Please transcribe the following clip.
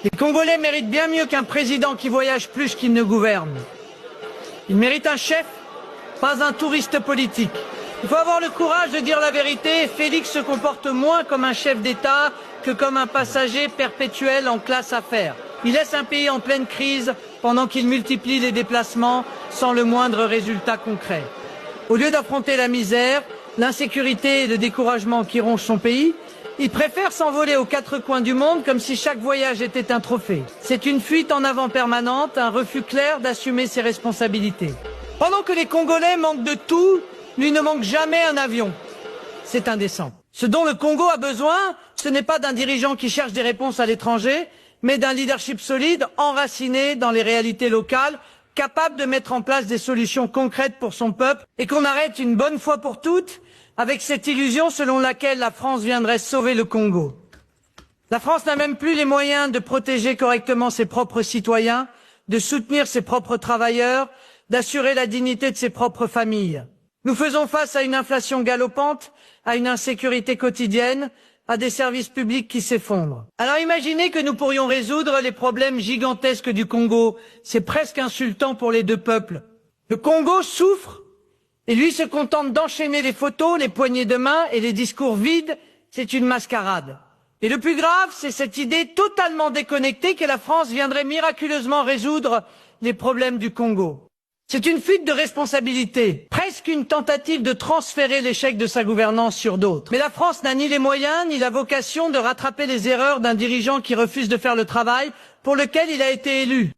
Les Congolais méritent bien mieux qu'un président qui voyage plus qu'il ne gouverne. Ils méritent un chef, pas un touriste politique. Il faut avoir le courage de dire la vérité. Félix se comporte moins comme un chef d'État que comme un passager perpétuel en classe affaires. Il laisse un pays en pleine crise pendant qu'il multiplie les déplacements sans le moindre résultat concret. Au lieu d'affronter la misère, l'insécurité et le découragement qui rongent son pays, il préfère s'envoler aux quatre coins du monde comme si chaque voyage était un trophée. C'est une fuite en avant permanente, un refus clair d'assumer ses responsabilités. Pendant que les Congolais manquent de tout, lui ne manque jamais un avion. C'est indécent. Ce dont le Congo a besoin, ce n'est pas d'un dirigeant qui cherche des réponses à l'étranger, mais d'un leadership solide, enraciné dans les réalités locales, capable de mettre en place des solutions concrètes pour son peuple, et qu'on arrête une bonne fois pour toutes avec cette illusion selon laquelle la France viendrait sauver le Congo. La France n'a même plus les moyens de protéger correctement ses propres citoyens, de soutenir ses propres travailleurs, d'assurer la dignité de ses propres familles. Nous faisons face à une inflation galopante, à une insécurité quotidienne, à des services publics qui s'effondrent. Alors imaginez que nous pourrions résoudre les problèmes gigantesques du Congo. C'est presque insultant pour les deux peuples. Le Congo souffre et lui se contente d'enchaîner les photos, les poignées de main et les discours vides. C'est une mascarade. Et le plus grave, c'est cette idée totalement déconnectée que la France viendrait miraculeusement résoudre les problèmes du Congo. C'est une fuite de responsabilité, presque une tentative de transférer l'échec de sa gouvernance sur d'autres. Mais la France n'a ni les moyens, ni la vocation de rattraper les erreurs d'un dirigeant qui refuse de faire le travail pour lequel il a été élu.